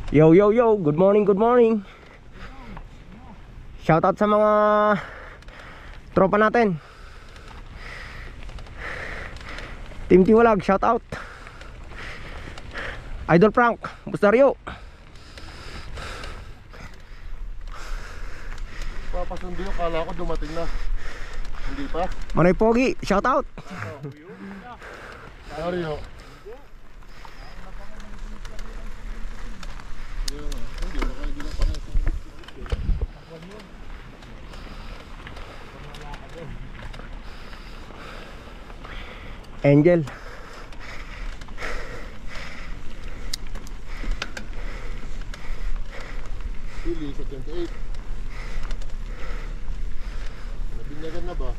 Yo yo yo, good morning, good morning. Shoutout sa mga tropa natin. Team Tiwalag, shoutout. Idol Frank, Bustario. Papasundo yung kala ko dumating na. Hindi pa? Manoy Pogi, shoutout. Sorry ho. Angel. Pili sa 28. Nabinyagan na ba?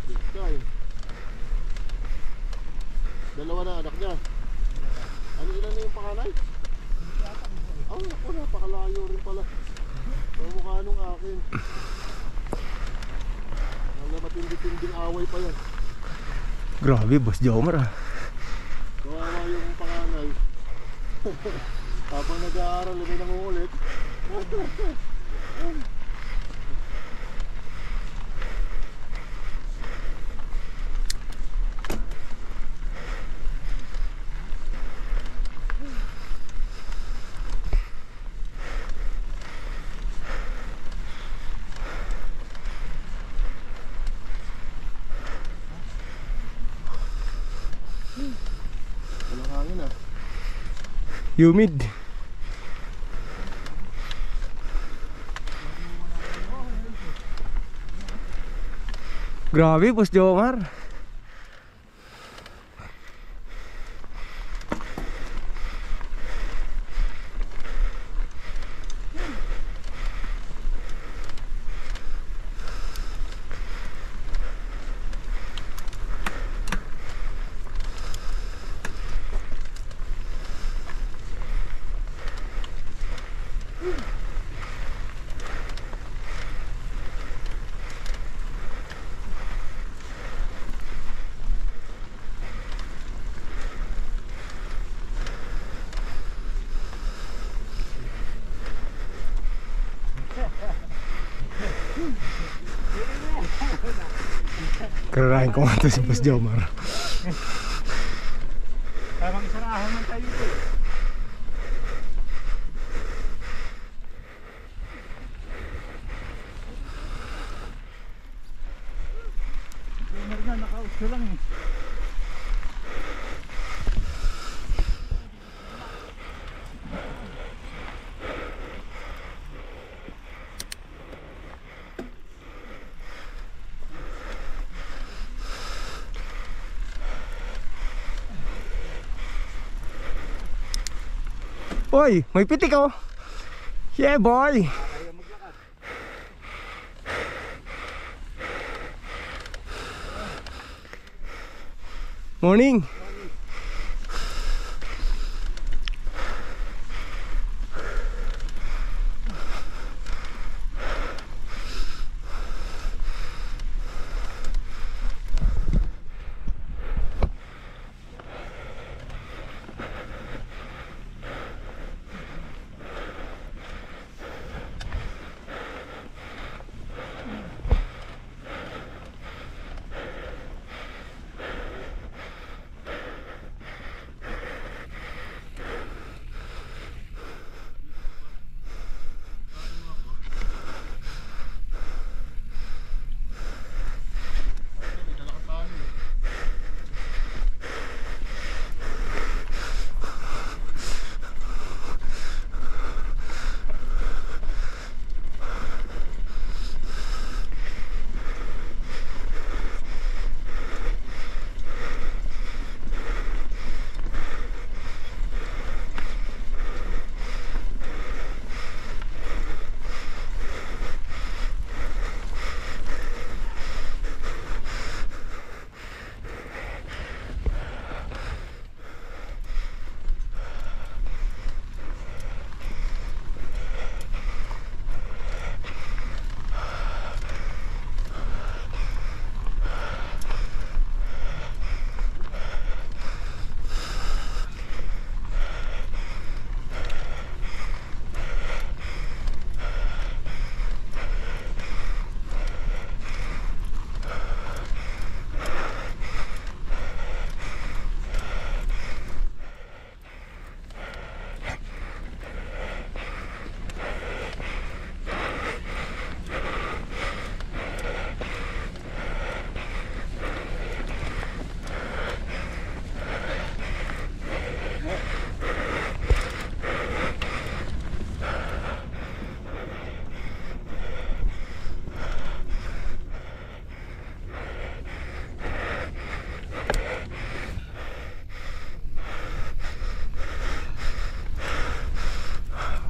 Big time. Dalawa na anak niya. Ano ilan na yung panganay? Oh, ako napakalayo rin pala. Mukha nung akin. Wala matindi-tinding away pa yan. Grabe, Boss Jomar ah. Kawawa yung panganay. Habang nag-aaral, may nangungulit. Walang hangin ah. Humid. Grabe, Boss Jomar. Kararahin ko nga ito si Boss Jomar. Parang isarahan man tayo ito. Gamer na, naka-auto lang eh. Uy, may pitik oh. Yeah boy. Morning.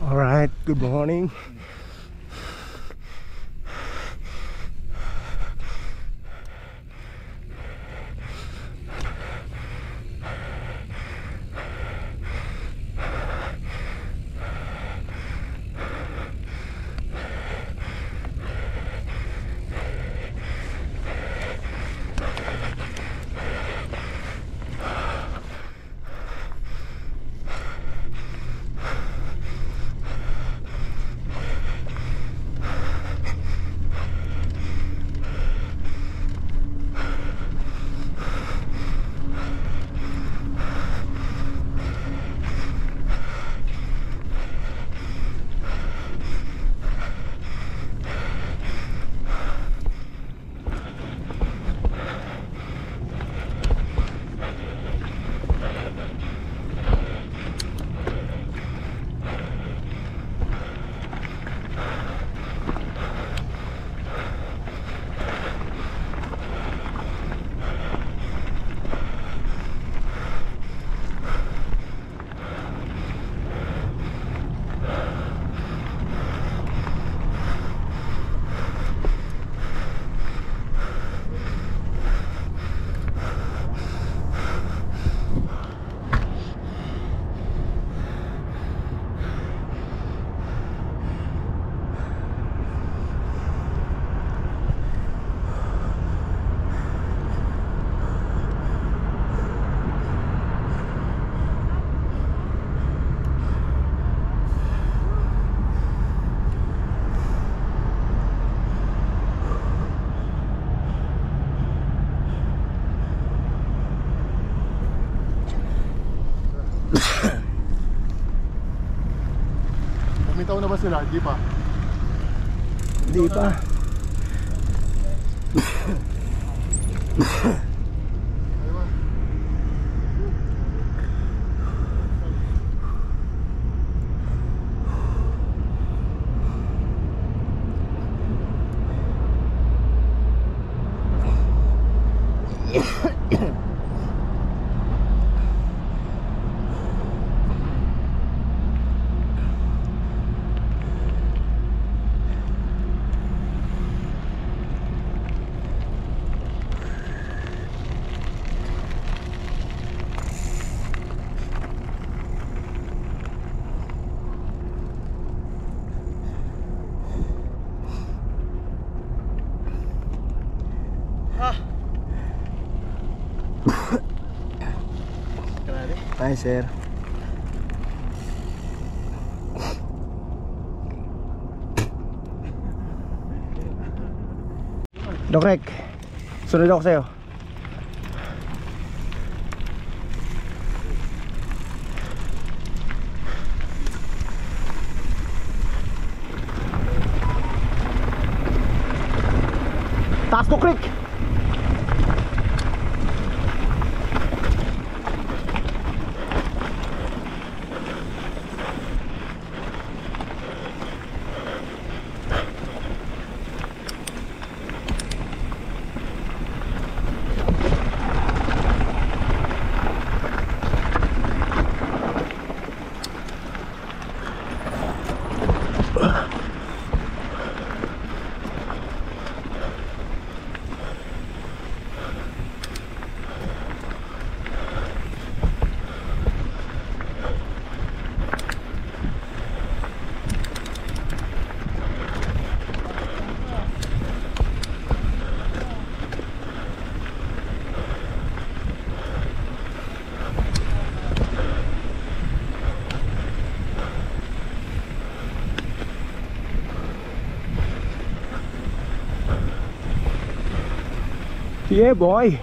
Alright, good morning. Bumitaw na ba sila? Hindi pa. Hindi pa. Ayun. Hi, sir. Dokrek, sunod ako sa'yo. Taas ko, Creek! Yeah, boy.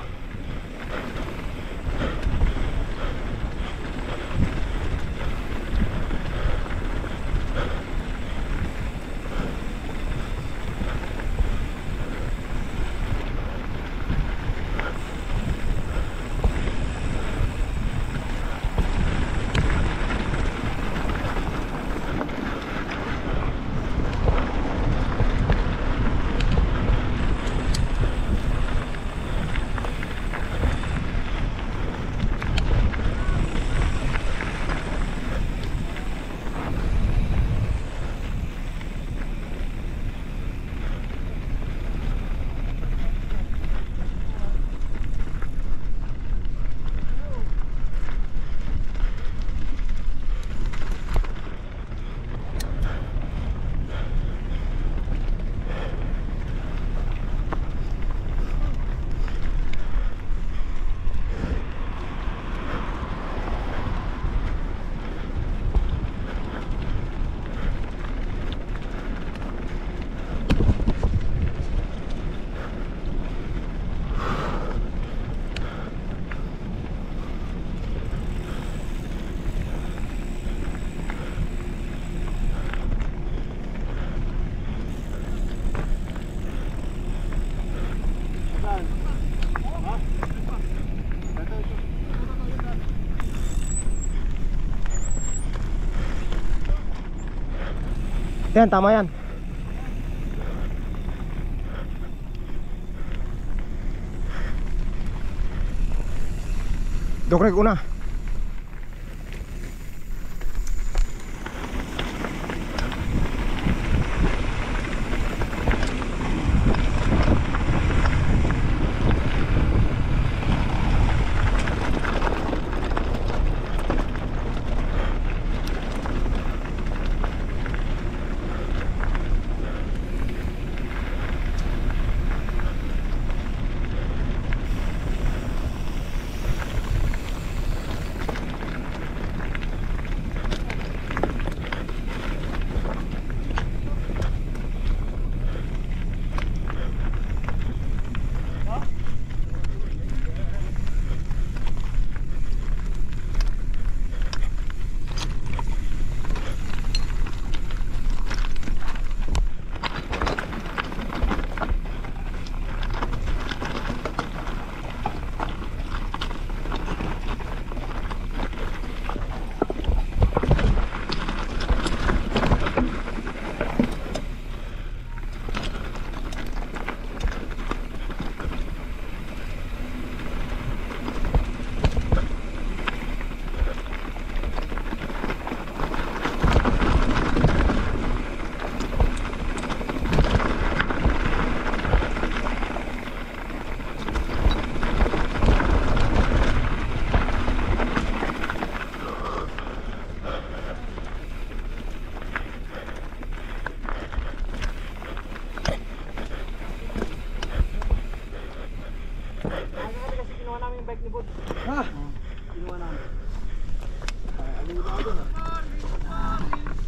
Yan, tama yan. Dokrek una.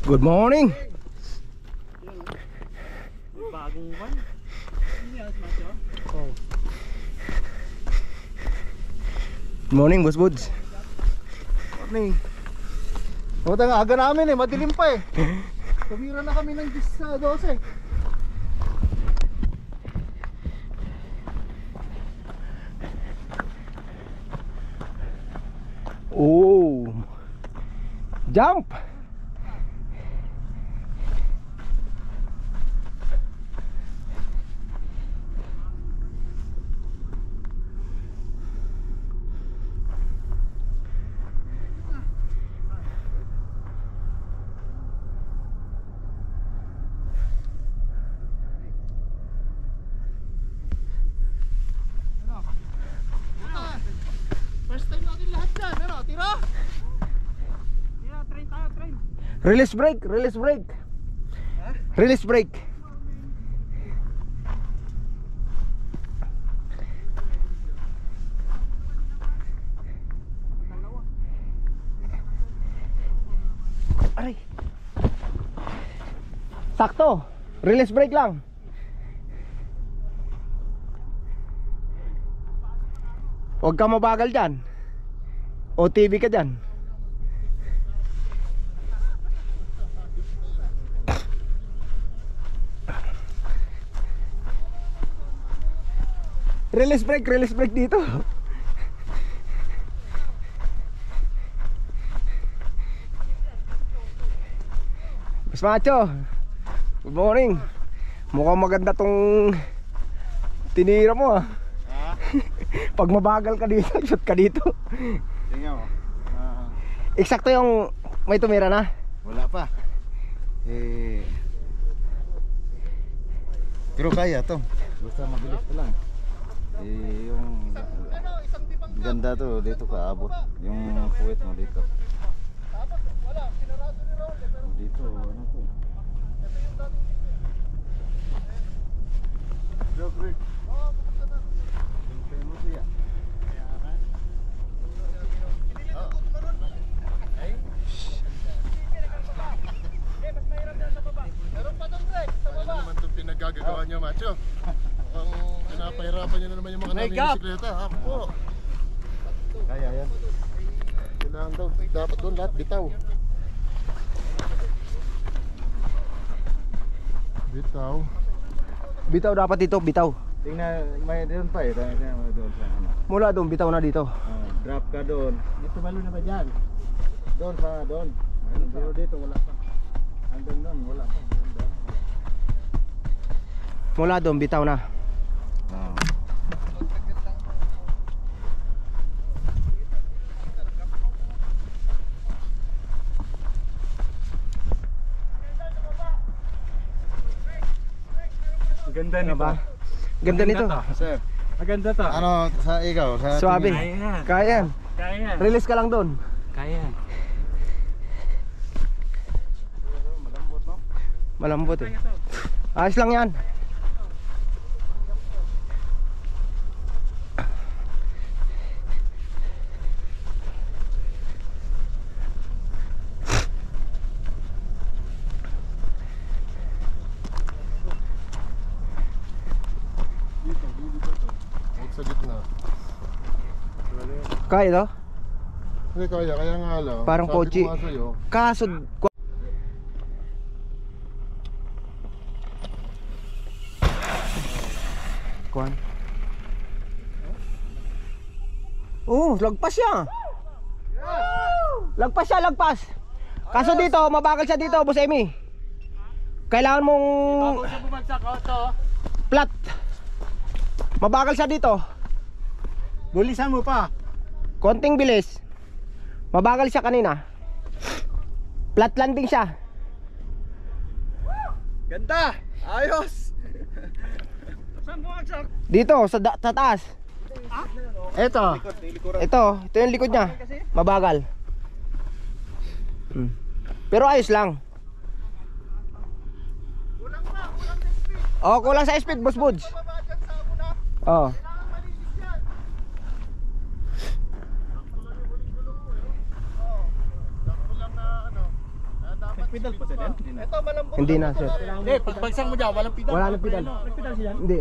Good morning. Bagong van. Oh. Good morning, Boss Buds. Morning. Puta nga, aga namin eh, madilim pa eh. Tumira na kami ng 12. Oh. Jump. First time natin lahat dyan, ano? Tira! Tira, train tayo, train. Release brake, release brake. Release brake. Aray. Sakto. Release brake lang. Huwag ka mabagal dyan. OTV ka dyan. Release brake dito. Mas macho. Good morning. Mukhang maganda tong tinira mo ah. Pag mabagal ka dito, shoot ka dito. Tingnan mo. Eksakto yung may tumira na. Wala pa. Pero kaya to. Basta mabilis pa lang. Yung ganda to, dito ka abot. Yung puwet mo dito. Dito, ano to? Jogrick. Pinagagagawa niyo, macho. Mukhang pinapahirapan niyo na naman yung mga namin bisikleta. Ako. Kaya yan. Kailangan daw. Dapat doon lahat bitaw. Bitaw. Bitaw dapat dito, bitaw. Tingnan, may doon pa eh. Tingnan mo doon sa ano. Mula doon, bitaw na dito. Drop ka doon. Dito malo na ba dyan? Doon pa, doon. Pero dito wala pa. Hanggang doon, wala pa. Mula doon, bitaw na. Ganda Ano ba? Ganda nito. Sir, Maganda to. ano sa ikaw? Sa Suabe. Kaya. Kaya yan. Kaya yan. Release ka lang doon. Kaya. Malambot eh. Ayos lang yan. Huwag sa gitna. Kaya to? Hindi kaya nga lang. Parang sabi kotse. ko nga sa'yo, Kaso Kuan. Oh, lagpas siya. Lagpas siya, lagpas. Kaso dito, mabagal siya dito, Boss Emi. Kailangan mong Bago siya bumagsak, to. flat. Mabagal siya dito. Bulisan mo pa. Konting bilis. Mabagal siya kanina. Flat landing siya. Ganda. Ayos. Saan bumagsak? Dito, sa taas. Eto. Ito yung likod niya. Mabagal. Pero ayos lang. Kulang sa speed, Boss Buds. Oh. Pedal pa siya din? Ito malambot. Hindi na, sir. Hindi, pagbagsak mo dyan, walang pedal. Wala na pedal. Pedal siya. Hindi.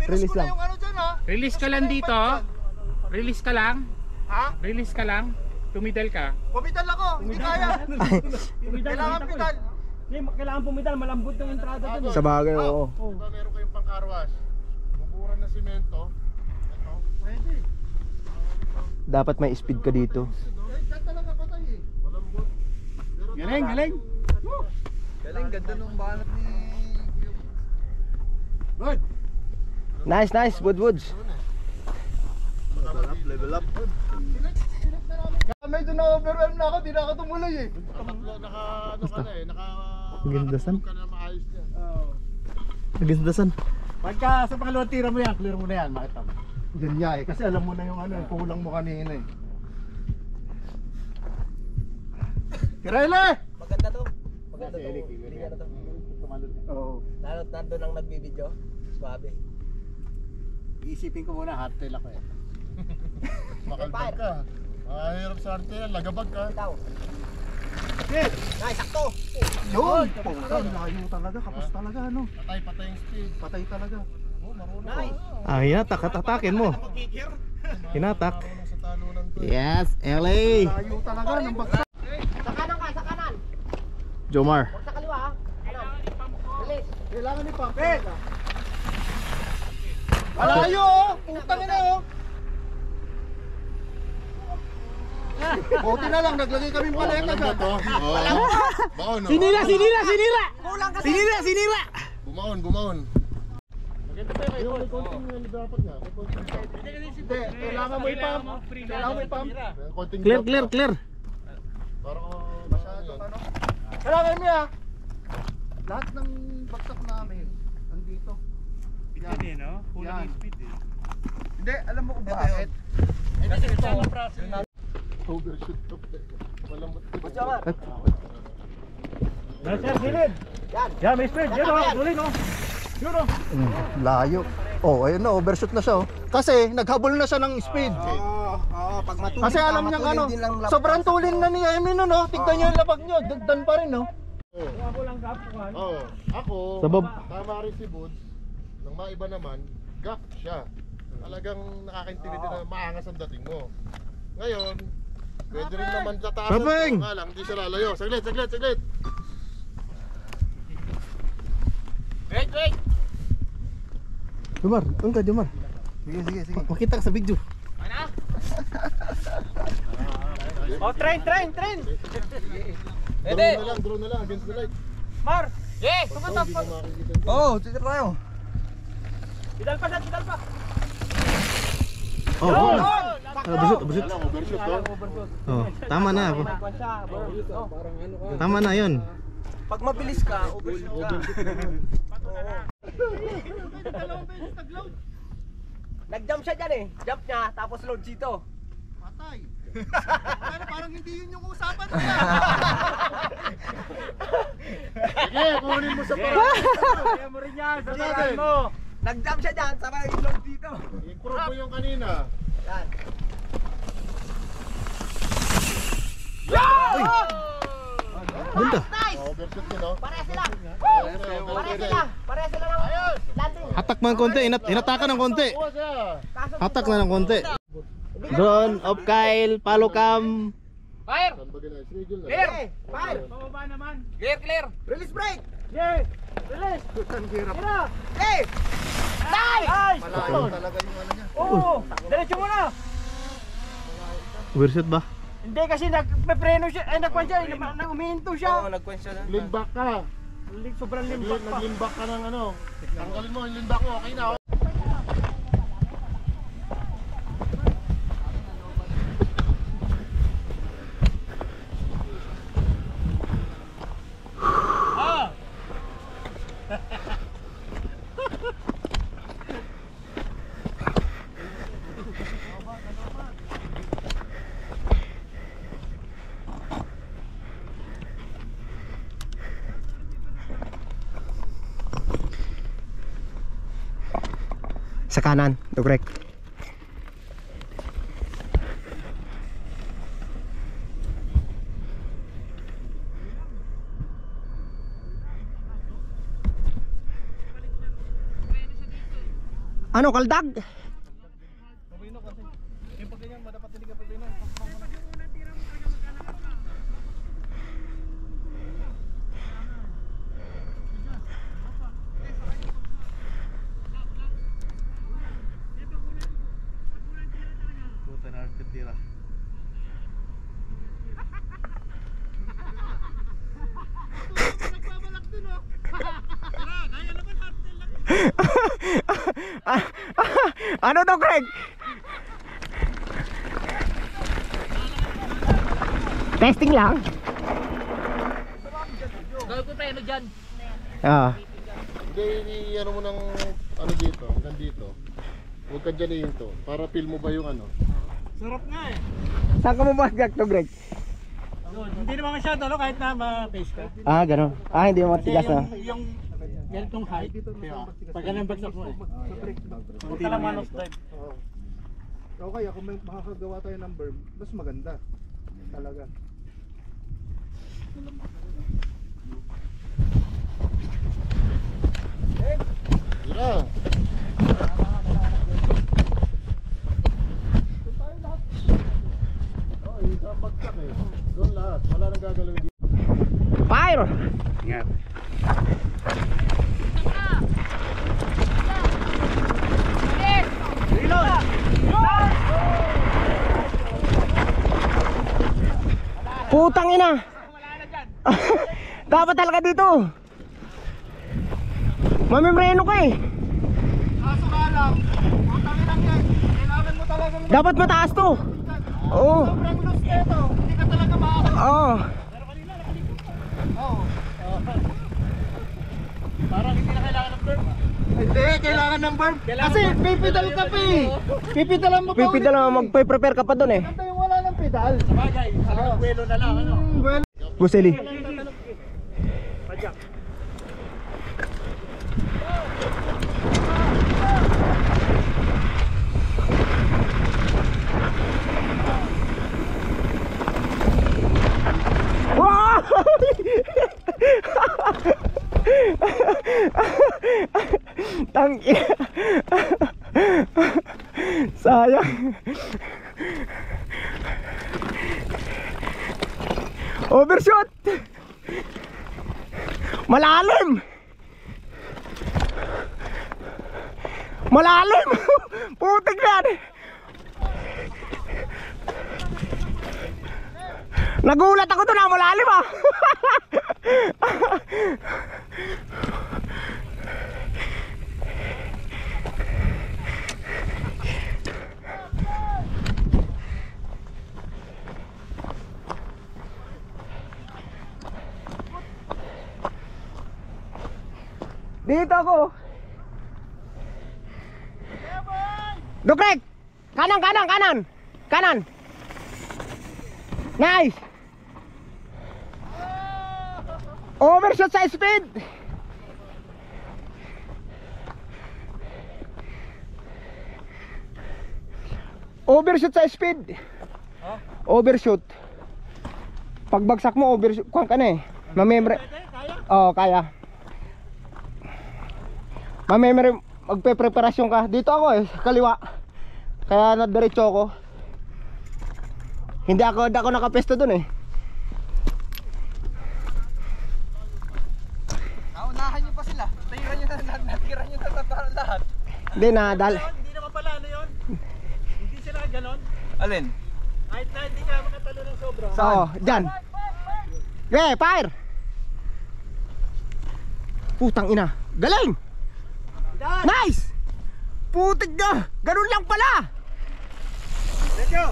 Release lang. Release ka lang dito. Release ka lang. Ha? Release ka lang. Tumidal ka. Pumidal ako, hindi kaya. Kailangan pedal. Hindi, kailangan pumidal, malambot yung entrada dun. Sa bagay, oo. Diba meron kayong pang-carwash? Buburan na simento. Ito. Pwede. Dapat may speed ka dito. Diyan talaga patay eh. Malambot. Pero Galing, galing. galing, ganda nung banat ni Good. Nice, nice. Woods. Level up. Kamay doon na overwhelm na ako, di na ako tumuloy eh. Gindasan. Ka na maayos niya. Gindasan. Pagka sa pangalawang tira mo yan, clear mo na yan, makita mo. Yan niya eh, kasi alam mo na yung ano, yung kulang mo kanina eh. Kirele! Maganda to. Maganda to. Linya na to. Oo. Lalo nandun ang nagbibideo. Swabe. Iisipin ko muna, hardtail ako eh. Makalbag ka. Mahirap sa arte yan, lagabag ka. Itaw. Yes! Nice, sakto. Yun! Layo talaga, kapos talaga ano. Patay yung speed. Patay talaga. Oh, marunong Nice. ka. Ah, hinatak at atakin mo. Hinatak. Marunong sa talunan to. Yes, LA. Layo talaga ng bagsak. Sa kanan ka, sa kanan. Jomar. Huwag sa kaliwa ha. Bilis. Kailangan ni Pampet. Malayo oh! Putang ina oh! Buti na lang, naglagay kami paleta dyan. Baon, no? Sinira! Bumaon. Yung may konting dapat nga. May konting Hindi, kailangan mo i-pump. Kailangan mo i-pump. may konting Clear, drop clear, lang. clear. Para masyadong ano. Kailangan mo ah! Lahat ng bagsak namin, andito. Speed din, no? Kulang Yan. yung speed eh. Hindi, alam mo kung bakit? Kasi ito, Overshoot to. Malambot. Jamar. Sir, silid! Yan. Yan, may speed! Yan o, tuloy no! Yun o! Layo. Oh, ayun na, overshoot na siya oh. Kasi naghabol na siya ng speed. Oo, pag matulin Kasi alam niya ano, sobrang tulin na niya Emmy no, no? Tignan niyo yung labag niyo, dagdan pa rin no. Ako lang kapukan. Oo. Ako, Sabab. tama rin si Buds. Nang maiba naman, gap siya. Talagang nakakaintindi na maangas ang dating mo. Ngayon, pwede rin naman sa taas. Papeng! Nga lang, hindi siya lalayo. Saglit. Wait! Jomar, ka Jomar. Sige. Makita ka sa video. Oh, train! Drone na lang, against the light. Mar! Yes! Hindi ko makikita. Oo, titira tayo. Bidal pa dad, bidal pa. Oh, oh. Overshoot, overshoot. Alam, overshoot to. Oh, tama na ako. Tama na 'yon. Pag mabilis ka, overshoot ka. Nag-jump siya dyan eh. Jump niya, tapos load dito. Patay. Parang hindi yun yung usapan niya. Sige, kunin mo sa parang. Kaya mo rin yan, sasarahan mo. Nag-jump siya dyan, sabay load dito. Improve mo yung kanina. Yan. Ganda. Overshoot yun, no? Pare sila. Pare Pare sila ng landing. Hatak man konti, hinatakan ng konti. Kuha siya. Hatak na ng konti. Drone of Kyle, follow cam. Fire! Saan ba ganun? Schedule na. Clear! Fire. Pababa naman. Clear, clear! Release brake. Yeah! Release! Ang hirap. Tira! Hey! Nice! Ay! Malayo talaga yung ano niya. Oo! Diretso mo na! Overshoot ba? Hindi kasi nagpepreno siya, ay nagkwan siya, umihinto siya. nag-question siya. Lean back ka. Sobrang limbak pa. Nag-lean back ka ng ano. Tanggalin mo yung lean back mo. Okay na. Sa kanan, dugrek. Ano, kaldag? Ano to, Greg? Testing lang. Gawin ko preno dyan. Ah. Hindi, ano mo ng ano dito, hanggang dito. Huwag ka dyan ihinto. Para feel mo ba yung ano. Sarap nga eh. Saan ka mabagak to, Greg? Hindi naman masyado, no? Kahit na ma-face ka. Ah, gano'n. Ah, hindi mo matigas na. Yung ganitong height, pag ganun bagsak mo eh. Huwag ka lang manos dive. Okay, kung may makakagawa tayo ng berm, mas maganda. Talaga. Tira! Isang bagsak eh. Doon lahat. Wala nang gagalawin dito. Fire! Ingat. Putang ina! Dapat talaga dito. Mamimreno ka eh. Kaso nga lang, putangin lang yan. Kailangan mo talaga Dapat mataas to. Oo. sobrang loose nito. Hindi ka talaga makakagawa. Oo. Parang hindi na kailangan ng berm. Hindi, kailangan ng berm. Kasi pipidal ka pa eh. Pipidalan mo pa Pipi na lang, magpe-prepare ka pa dun eh. Ito yung wala ng pedal. Sabagay, talagang buwelo na lang, ano? Well, Buseli. Padyak. Wow! Tangki. Sayang. Overshot. Malalim. Malalim. Putik yan. Nagulat ako doon, malalim ah. Dito ako. Dukrek! Kanan, kanan, kanan! Kanan! Nice! Overshot sa speed! Overshoot sa speed. Overshoot. Pagbagsak mo, overshoot. Kuhan ka na eh. Mamemre. Oo, kaya. Mamemre, magpe-preparasyon ka. Dito ako eh, sa kaliwa. Kaya nadiretso ako. Hindi ako nakapesto dun eh. Naunahan nyo pa sila. Natira nyo na lahat. Hindi na, Hindi naman pala ano yun. Hindi sila ganon. Alin? Kahit na hindi ka makatalo ng sobra. Oo, dyan. Okay, fire! Putang ina. Galing! Nice! Putik na! Ganun lang pala! Let's go!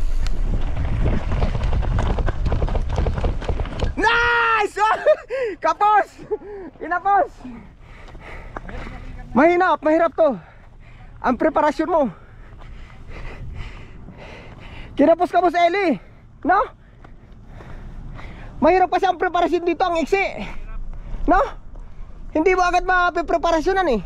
Nice! Kapos! Kinapos! Mahirap to. Ang preparasyon mo. Kinapos ka mo sa Eli. No? Mahirap kasi ang preparasyon dito, ang iksi. No? Hindi mo agad mapipreparasyonan eh.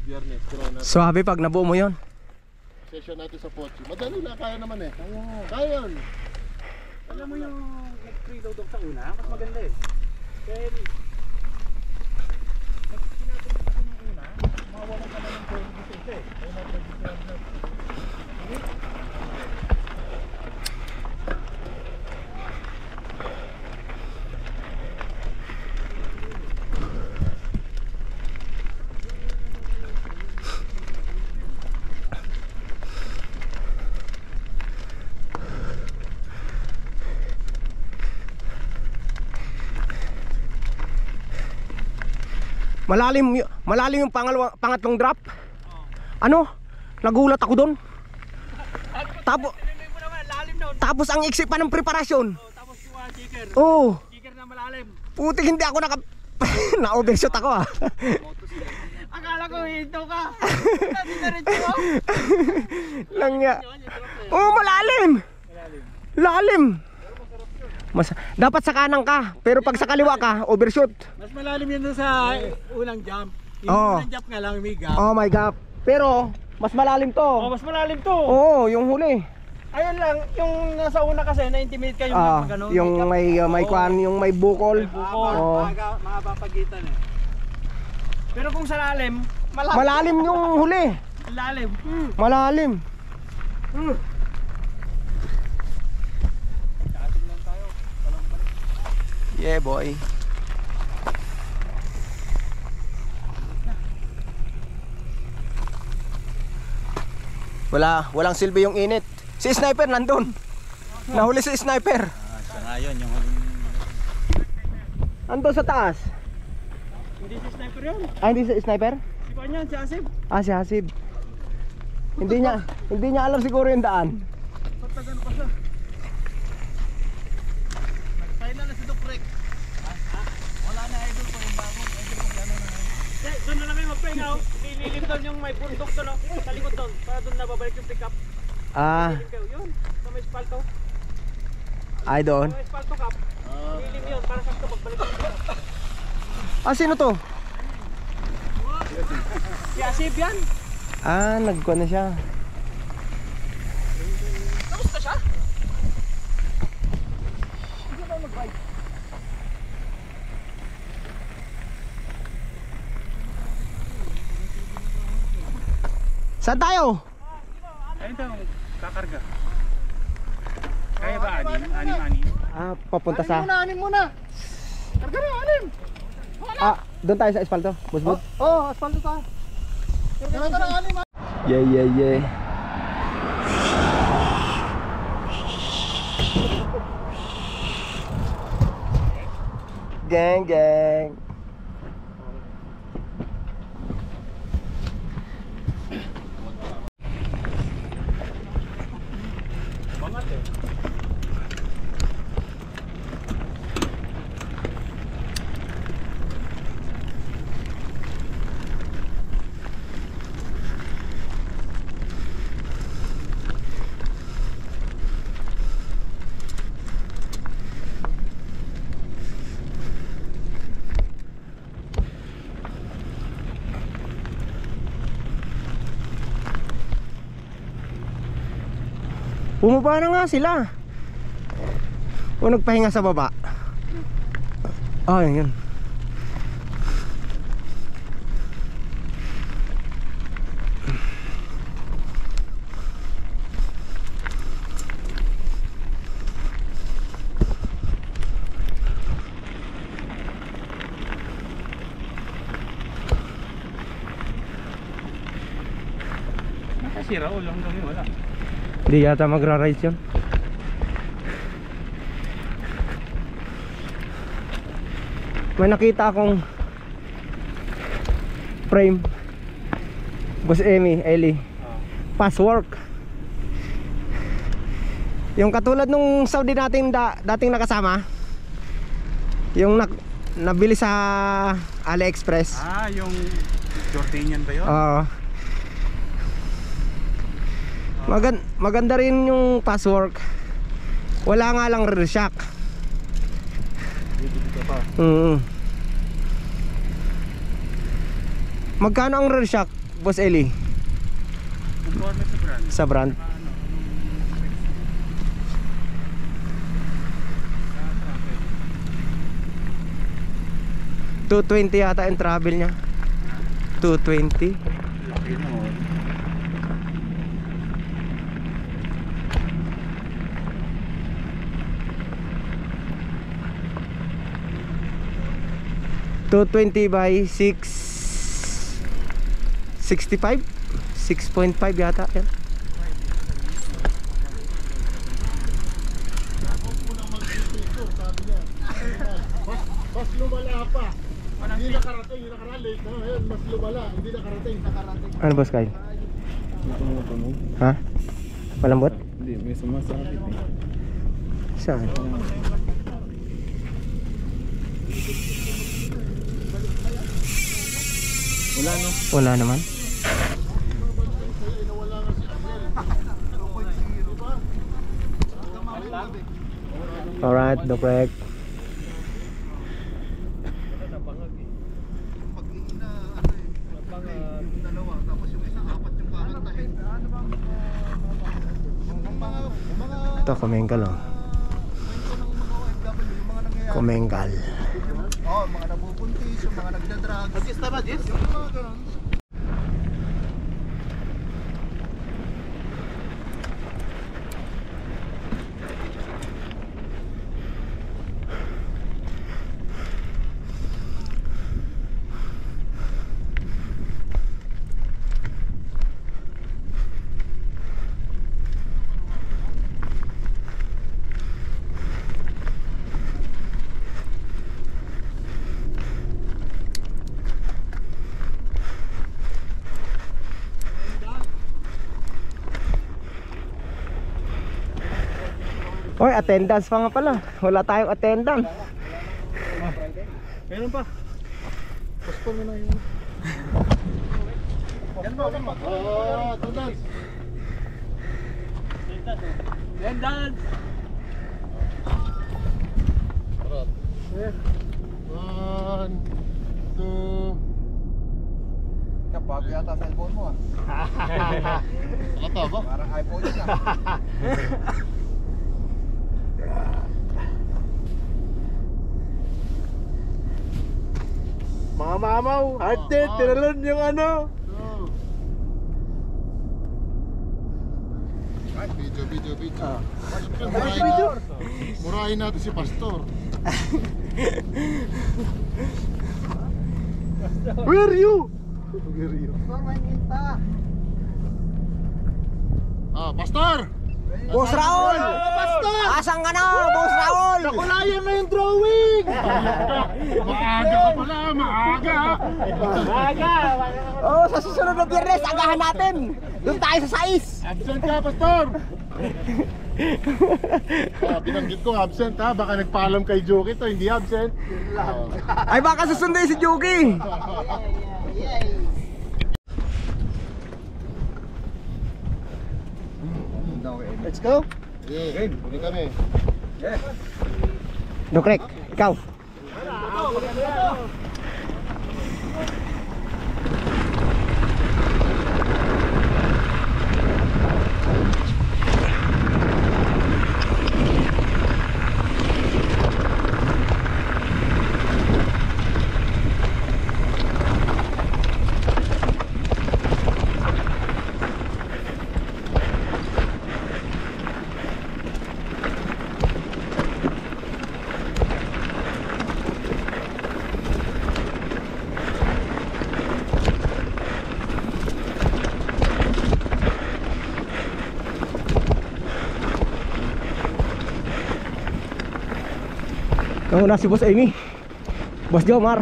Biyernes, corona. Swabe pag nabuo mo yon. Session natin sa Pochi. Madali na, kaya naman eh. Kaya yun. Alam mo yung nag-preload ako sa una, mas maganda eh. Dahil pag sinabot ko ng una, mawawalan ka na ng point dito isa eh. Kaya nag-preload na. Malalim yung pangatlong drop. Ano? Nagulat ako doon. Tapos ang iksi pa ng preparasyon. Tapos yung kicker. Oh, Kicker na malalim. putik hindi ako na-overshot ako ah. Akala ko hinto ka. Hindi na rin siya. Langya. Oh, malalim. Lalim. Dapat sa kanan ka, pero pag sa kaliwa ka, overshoot. Mas malalim yun doon sa unang jump. Yung Oo. unang jump nga lang may gap. Oh my god. Pero mas malalim to. Oh, mas malalim to. Oo, yung huli. Ayun lang, yung nasa una kasi na-intimate ka yung ganun. Yung may kwan, yung may bukol. Bukol, Oo. mga papagitan eh. Pero kung sa lalim, Malalim yung huli. lalim. Malalim. Yeah, boy. Walang silbi yung init. Si sniper nandun. Nahuli si sniper. Siya nga yun, yung Ando sa taas. Hindi si sniper yun. Ah, hindi si sniper? Si Kanya, si Asif. Ah, si Hasib. Hindi niya alam siguro yung daan. Pagtagan pa siya. Final na si Duprek. Wala na idol ko yung bagong idol ko ano na. Doon na lang kayo magpahinga. Lililim doon yung may bundok doon. Sa likod doon. Para doon nababalik yung pick up. Ah, Lililim kayo. Yun. Sa may spalto. ay doon. Sa may spalto kap. Lilim yun. Para sakto pagbalik yung pick up. Ah, sino to? Si Asif yan. Ah, nagkuha na siya. Kamusta siya? Saan tayo? Ayun daw, kakarga. Kaya ba anim? Ah, papunta sa... Anim muna! Karga na, anim! Ah, doon tayo sa espalto. Busbus. Oo, asfalto tayo. Karga na, anim! Yeah. Gang. Bumaba na nga sila. O nagpahinga sa baba. Ah, yun. Nakasira ulo hanggang ngayon, wala. Hindi yata magra-rise yun. May nakita akong frame. Boss Ellie. Passwork. Yung katulad nung Saudi natin dating nakasama. Yung nabili sa AliExpress. Ah, yung Jordanian ba yun? Oo. Maganda rin yung passwork. Wala nga lang rear shock. Magkano ang rear shock, Boss Eli? Conforme sa brand. Sa brand? $220 yata yung travel niya. $220. $220 by 665 6.5 yata yan. Mas lumala pa. Hindi nakarating, yung nakaraan late na. Ngayon, mas lumala, hindi nakarating. Ano boss Kyle? Ha? Malambot? Hindi, may sumasakit eh. Saan? Wala no? Wala naman. Alright, Doprek. Ito, Komenggal oh. Komenggal. Oo, mga nabubuntis, yung mga nagdadrugs. Artista ba, Jess? Yung mga ganun. Oy, attendance pa nga pala. Wala tayong attendance. Meron pa. Postpone mo na yung... Attendance. Yan, dance. One, two... Bago yata cellphone mo ah. Nakata ba? Parang iPhone yun ah. Mga mamaw, ate, tiralan yung ano. Video. Murahin natin si Pastor. Where are you? Pastor! Boss Raul! Asan ka na, Boss Raul? Nakulayan na yung drawing! Maaga ka pala, maaga! Oh, sa susunod na Biyernes, agahan natin. Doon tayo sa 6. Absent ka, Pastor! Binanggit ko absent ha, baka nagpaalam kay Joki to, hindi absent. Ay, baka susunod si Juki. Let's go. Yeah, huli kami. Dukrek, ikaw. Nauna si Boss Amy, Boss Jomar.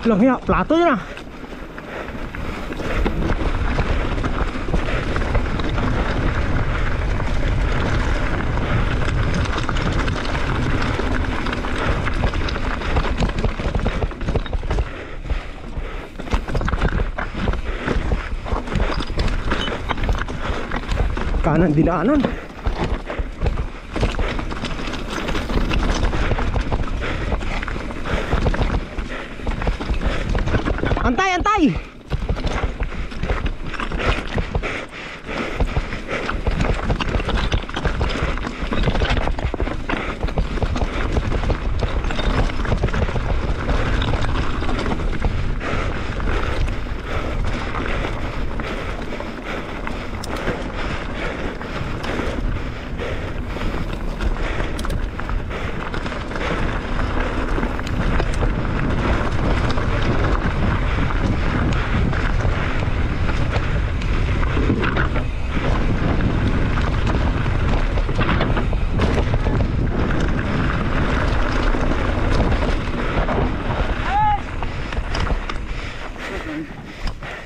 Lang ya, plato yun ah. Kanan dinaanan. Antay, antay!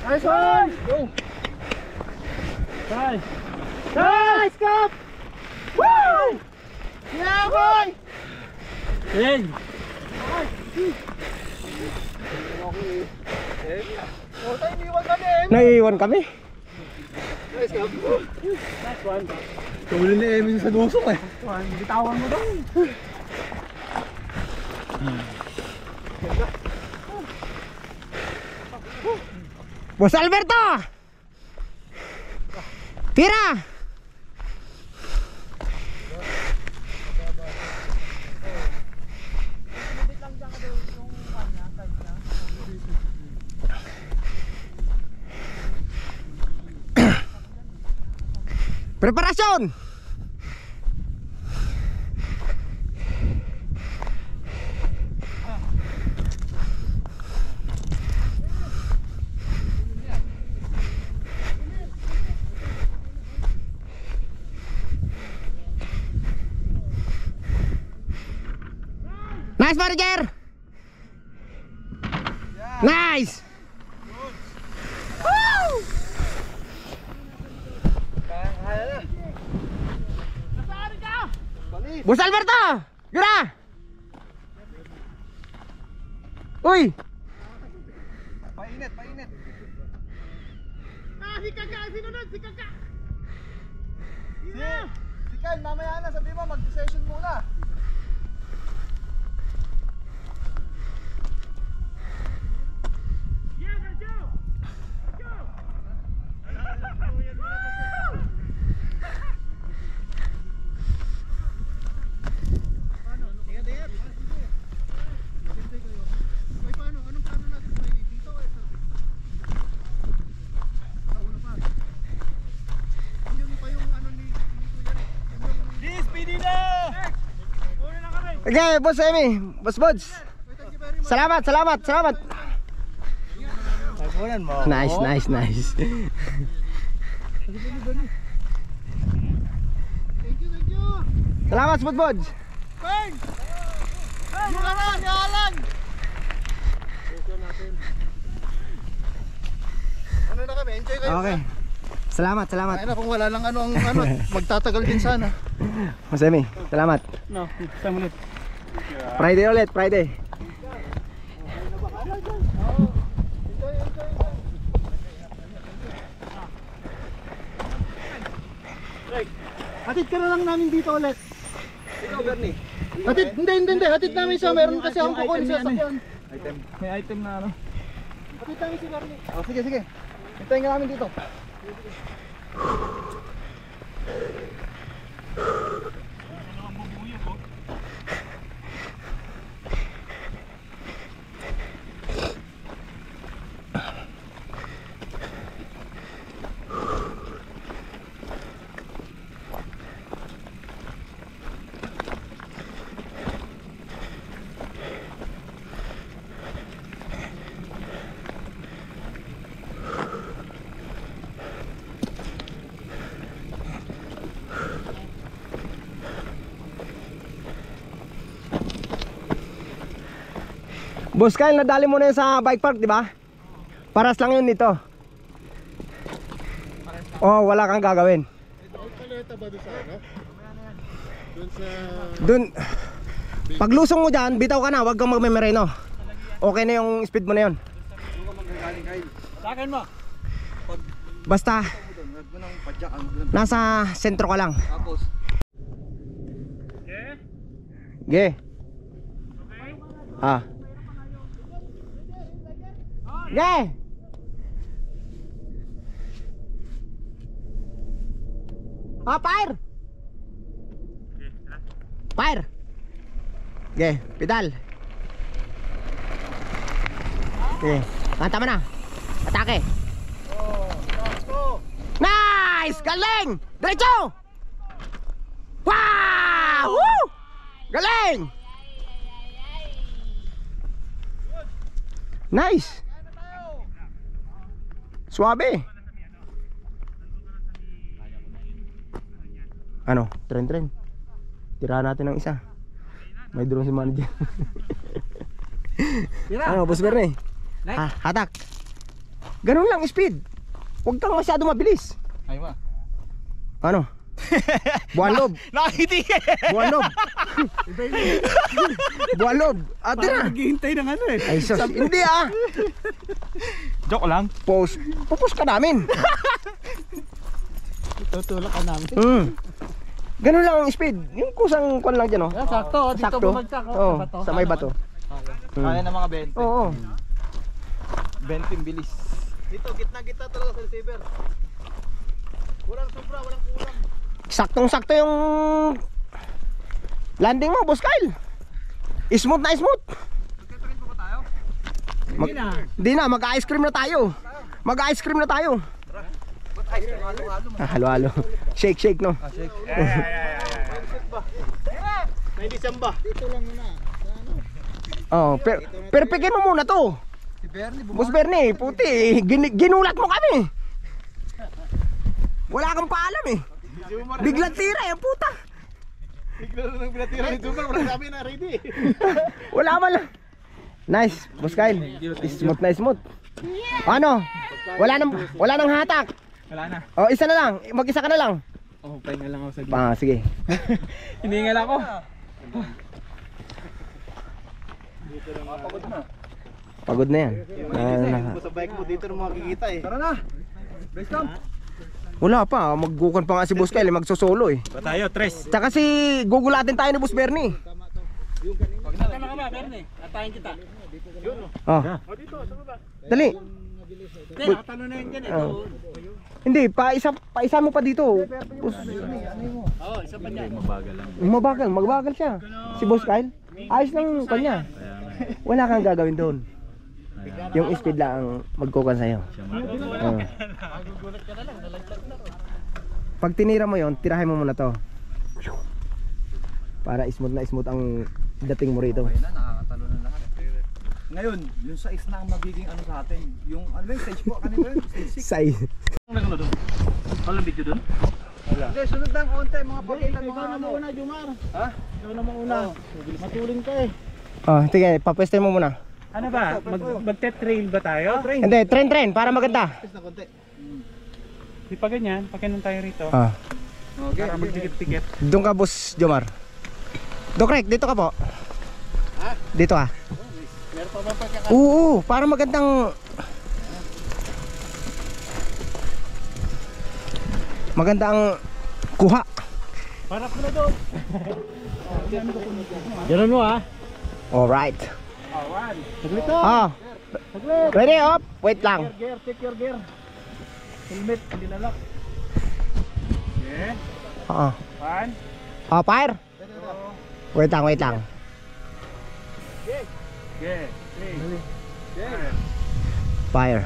Nice one! Go! Nice! Nice, Cup! Woo! Yeah, boy! Yan! Naiiwan kami. Nice, Cup! Nice one! Tumuli na Amy sa dusok eh. Bitawan mo daw! Boss Alberto! Tira! Preparasyon! Nice, manager! Nice! Woo! Boss Alberto! Yura! Uy! Painit, painit. Si Kaka, sinunod, si Kaka. Si Kyle, mamaya na, sabi mo, mag-session muna. Yeah, let's go. Let's go. Okay, Boss Emi, Boss Bods. Salamat, salamat, salamat. Nice, nice, nice. Salamat, Boss Bods. Ano na kami, enjoy kayo. Okay. Salamat, salamat. Ay na, kung wala lang ano, magtatagal din sana. Boss Emi, salamat. No, sama ulit. Friday ulit, Friday. Hatid ka na lang namin dito ulit. Ikaw, Bernie. Hatid, hindi. Hatid namin siya. Meron kasi akong kukunin sa sakyan. May item na ano. Hatid namin si Bernie. Oh, sige, sige. Hintayin ka namin dito. Boss Kyle, nadali mo na yun sa bike park, di ba? Paras lang yun dito. Oh, wala kang gagawin. Paleta ba doon sa ano? Doon sa... Dun, paglusong mo dyan, bitaw ka na, wag kang magmemereno. Okay na yung speed mo na yun. Sa akin mo. Basta, nasa sentro ka lang. Tapos, Ge. Ah. Ge. Ah, fire. Fire. Ge, pedal. Ge, tama na. Atake. Nice! Galing! Diretso! Wow! Woo! Galing! Nice! Suabe! Ano? Tren. Tirahan natin ng isa. May drone si manager. Ano, Boss Bernie? Ah, hatak. Ganun lang speed. Huwag kang masyado mabilis. ay ba? Ano? Buwan lob. Nakakiti Buwan lob. Buwan lob. Ah, tira. Naghihintay ng ano eh. Ay, sus. Hindi ah. Joke lang. Pupus ka namin. Tutulak ka namin. Ganun lang ang speed. Yung kusang kwan lang dyan, oh. Sakto, dito Sakto. bumagsak. Oo, sa may bato. Kaya ng mga 20. Oo. 20 bilis. Dito, gitna-gitna talaga sa receiver. Walang sobra, walang kulang. Saktong-sakto yung landing mo, Boss Kyle. Smooth na smooth. Magkatarin pa ba tayo? Hindi na, mag-ice cream na tayo. Mag-ice cream na tayo. Ba't ice cream? Halo-halo. Halo-halo. Shake, no? Shake. May disamba. Dito lang muna. Oh, perfectin mo muna to. Si Bernie, Boss Bernie, puti, ginulat mo kami. Wala kang paalam eh. Biglang tira yung puta. Bigla na nang pinatira ni Jumar, wala kami na ready. Wala man lang. Nice, Boss Kyle. Smooth na smooth. Ano? Wala nang hatak. Wala na. Oh, isa na lang. Mag-isa ka na lang. Oh, pahinga lang ako sa Sige. Hiningal ako. Pagod na yan. Sa bike mo dito na makikita eh. Tara na. Base camp. Wala pa, maggukan pa nga si Boss Kyle, magsosolo eh. Ba tayo, tres. Tsaka si gugulatin tayo ni Boss Bernie. Pagkakala ka ba, Bernie? Atayin kita. Oh. Dali. Hindi, nakatalo na yun dyan eh. Hindi, paisa mo pa dito. Oo, isa pa dyan. Magbagal siya. Si Boss Kyle, ayos lang kanya. Wala kang gagawin doon. Yung speed lang ang magkukan sa'yo. Pag tinira mo yon, tirahin mo muna to. Para smooth na smooth ang dating mo rito. Nakakatalo na lahat. Ngayon, yung size na ang magiging ano sa atin. Yung ano ba yung stage po? Kanina yun? Stage 6. Size. Ano doon? Wala video doon? Hindi, sunod lang konti. Mga pakita mga ano. Ikaw na mauna, Jumar. Ha? Ikaw na mauna. Matuling ka eh. Oh, sige, papeste mo muna. Ano ba? Magte-trail ba tayo? Hindi, trend para maganda. Na konti. Di pa ganyan, pagkinon tayo rito. Ah. Okay. Para magtikit-tikit. Doon ka, Boss Jomar. Dokrek, dito ka po. Ha? Dito ka. Meron pa ba pagkakataon? Oo, para magandang kuha. Para ko na doon. Ganun mo ah. Alright. Awan. Saglit to. Ah. Ready up? Wait lang. Gear, check your gear. Helmet, hindi na lock. Okay. Oo. One. Ah, fire. Wait lang. Okay. Fire.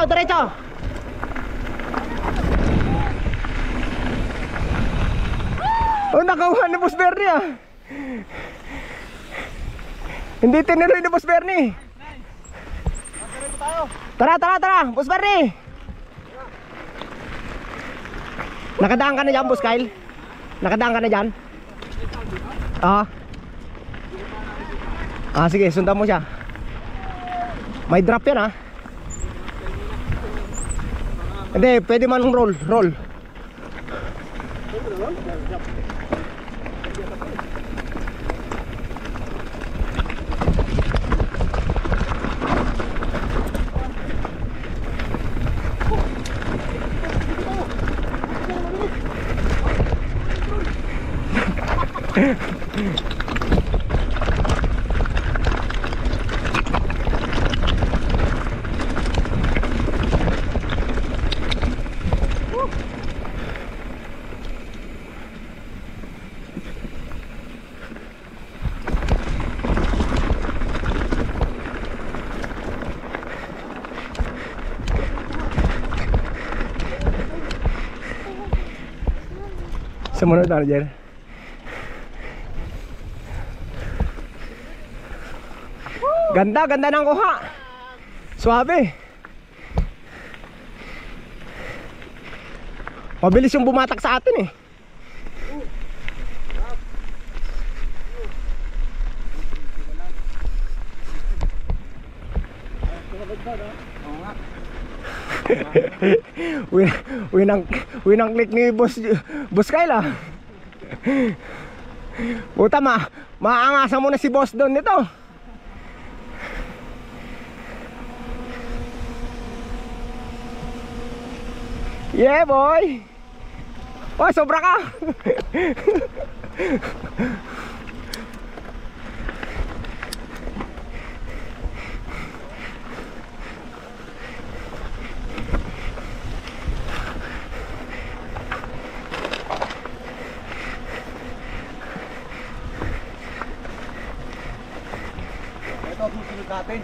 Diretso. Oh, nakakuha ni Boss Bernie ah. Hindi tiniloy ni Boss Bernie. Tara, Boss Bernie. Nakadaan ka na dyan, Boss Kyle? Nakadaan ka na dyan? Sige, sundan mo siya. May drop yan ah. Hindi, pwede man roll. Sumunod na Jer. Ganda ng kuha. Suabe. Mabilis yung bumatak sa atin eh. Winang click ni Boss Kyle ah. Puta, maangasan mo na si Boss doon nito. Yeah boy. Oh, sobra ka. Ito, susunod natin.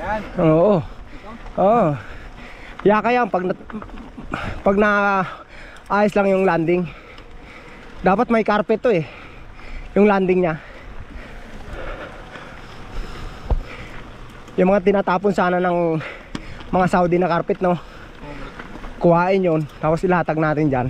Yan. Oo. Ito, Oo. Yaka yan pag na ayos lang yung landing. Dapat may carpet to eh. Yung landing niya. Yung mga tinatapon sana ng mga Saudi na carpet, no? Kuhain yun, tapos ilatag natin dyan.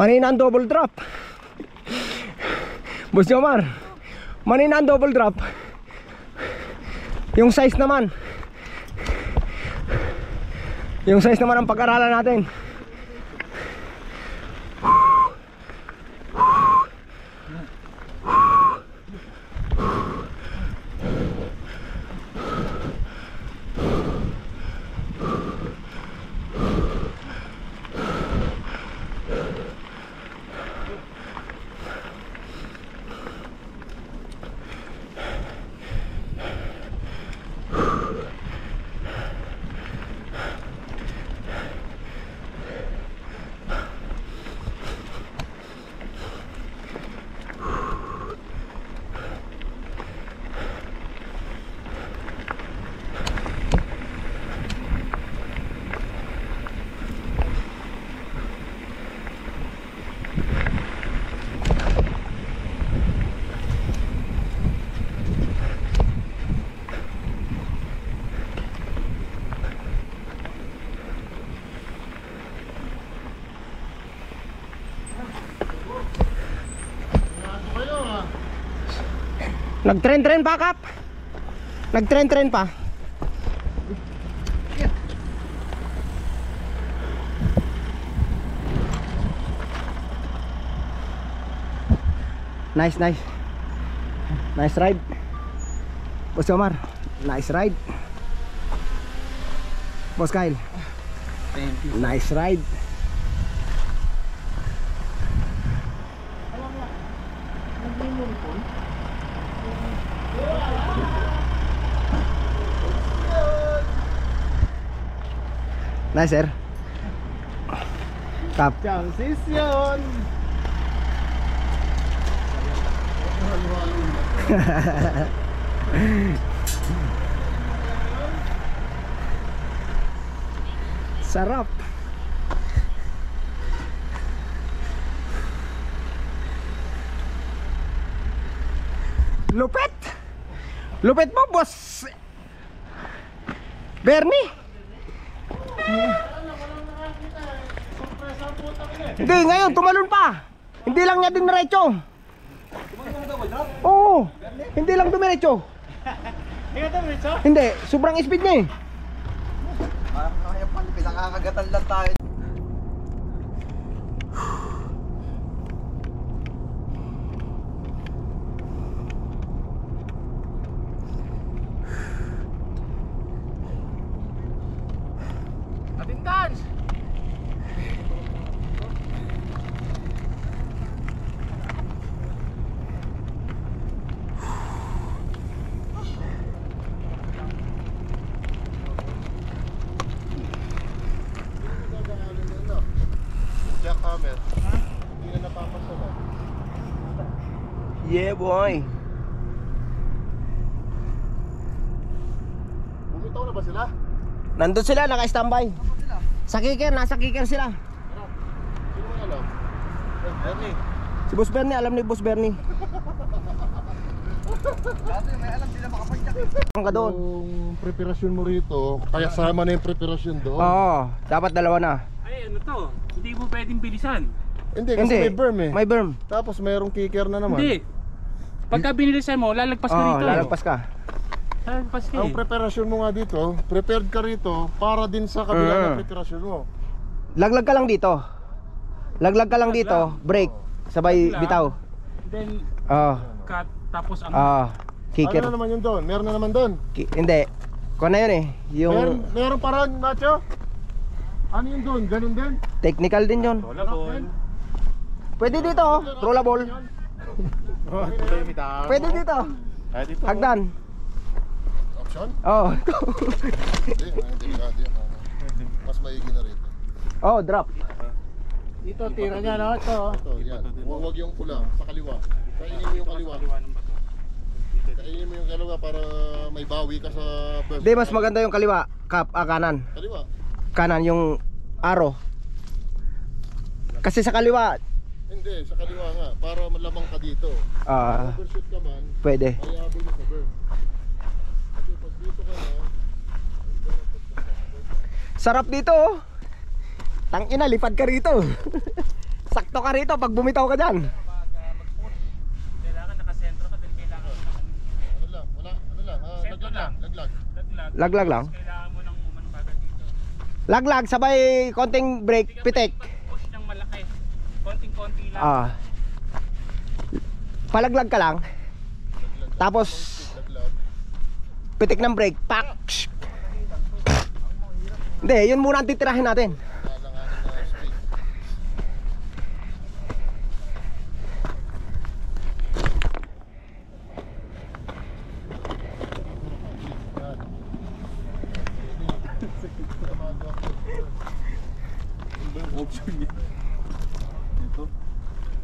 Manina ang double drop. Boss Jomar, manina ang double drop. Yung size naman ang pag-aralan natin. Nag-tren-tren pa, Kap. Nag-tren-tren pa. Nice ride. Boss Omar, nice ride. Boss Kyle, Thank you. nice ride. Nice, sir. Kap. Chances yun. Sarap. Lupit. Lupit mo, boss Bernie. Hindi, ngayon tumalon pa. Hindi lang niya dumiretso. Oo, hindi lang dumiretso. Hindi, sobrang speed niya eh. Parang kaya pa, pinakakagatan lang tayo. Atintans! Jackhammer. Hindi na napapasalan. Yeah, boy. Bumitaw na ba sila? Nandun sila, naka-standby. Sa kicker, nasa kicker sila. Sino mo alam? Bernie. Si Boss Bernie, alam ni Boss Bernie. Ang ka doon. Yung preparasyon mo rito, kaya sama na yung preparasyon doon. Oo, dapat dalawa na. Ay, ano to? Hindi mo pwedeng bilisan. Hindi, kasi may berm eh. May berm. Tapos mayroong kicker na naman. Hindi. Pagka binilisan mo, lalagpas ka Oo, rito. lalagpas ka. Lalagpas ka Ang eh. preparasyon mo nga dito, prepared ka rito para din sa kabila ng preparasyon mo. Laglag ka lang dito. Laglag ka lang dito, break. Sabay Laglag. bitaw. Then, Oo. cut, tapos ang... Kicker. Ano na naman yun doon? Meron na naman doon. Hindi. Kuha na yun eh. Meron pa rin, Nacho? Ano yun doon? Ganun din? Technical din yun. Rollable. Pwede dito, oh. Rollable. Pwede dito. Hagdan. Option? Oh. Hindi, delikado yan. Mas maigi na rito. Oh, drop. Dito, tira niya, no? Ito. Ito, yan. Huwag yung pula, sa kaliwa. Kainin mo yung kaliwa. Kainin mo yung kaliwa para may bawi ka sa bird. Di, mas maganda yung kaliwa. Kanan. Kaliwa. Kanan yung arrow. Kasi sa kaliwa, Hindi, sa kaliwa nga. Para malamang ka dito. Overshoot ka man, pwede. may habol mo sa bird. Kasi pag dito ka na, Sarap dito, oh. Tangina, lipad ka rito. Sakto ka rito pag bumitaw ka dyan. Kailangan nakasentro ka din. Kailangan ano lang, laglag lang. Laglag lang. kailangan mo ng manbaga dito. Laglag, sabay konting brake, pitik. Push ng malaki. Konting-konti lang. Palaglag ka lang. Tapos Laglag. pitik ng brake, pak. Hindi, yun muna ang titirahin natin.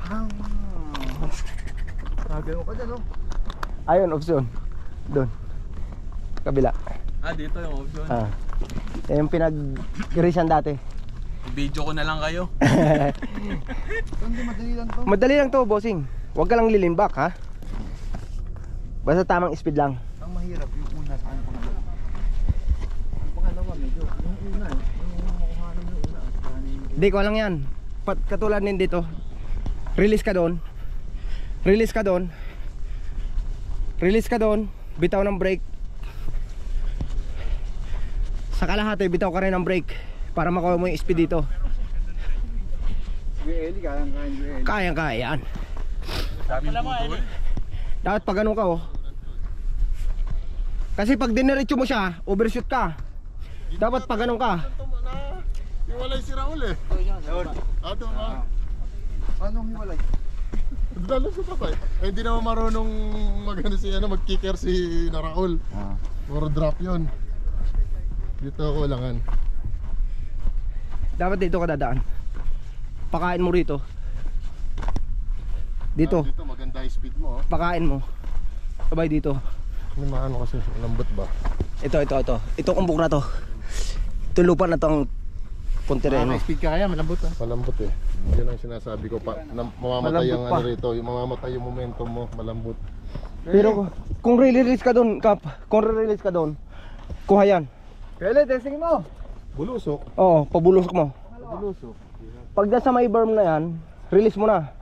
Alanganin na speed. Nagayo ka dyan, no? Ayun, option. Doon. Kabila. Dito yung option. Yung pinag-irisan dati. Video ko na lang kayo. Hindi, madali lang to. Madali lang to, bossing. Huwag ka lang lilimbak, ha? Basta tamang speed lang. Ang mahirap yung una sa akin pangalawa. Yung pangalawa, medyo, yung una eh. Yung makuhanan yung una. Hindi ko lang yan. Katulad din dito. Release ka doon. Release ka doon. Release ka doon. Bitaw ng brake. Sa kalahati, bitaw ka rin ng brake para makuha mo yung speed dito. Eli, kayang-kayang yung Eli. Kayang-kaya yan. Dapat pag ganun ka, oh. Kasi pag diniretso mo siya, overshoot ka. Dapat pag ganun ka. Iwalay si Raul eh. Doon ah. Anong hiwalay? Dalo sa patay. Eh, hindi naman marunong mag-kicker si na Raul. Puro drop yun. Dito ako langan. Dapat dito ka dadaan. Pakain mo rito. Dito. Dito maganda yung speed mo. Pakain mo. Sabay dito. May maano kasi, lambot ba? Ito. Itong umbok na to. Itong lupa na tong Pontereno. Speed ka kaya, malambot ah. Malambot eh. Yun ang sinasabi ko pa. Mamamatay ang Malambot pa. ano rito. Yung mamamatay yung momentum mo. Malambot. Pero kung release ka doon, Kap, kung release ka doon, kuha yan. Pele, testing mo. Bulusok. Oo, pabulusok mo. Bulusok. Pag nasa may berm na yan, release mo na.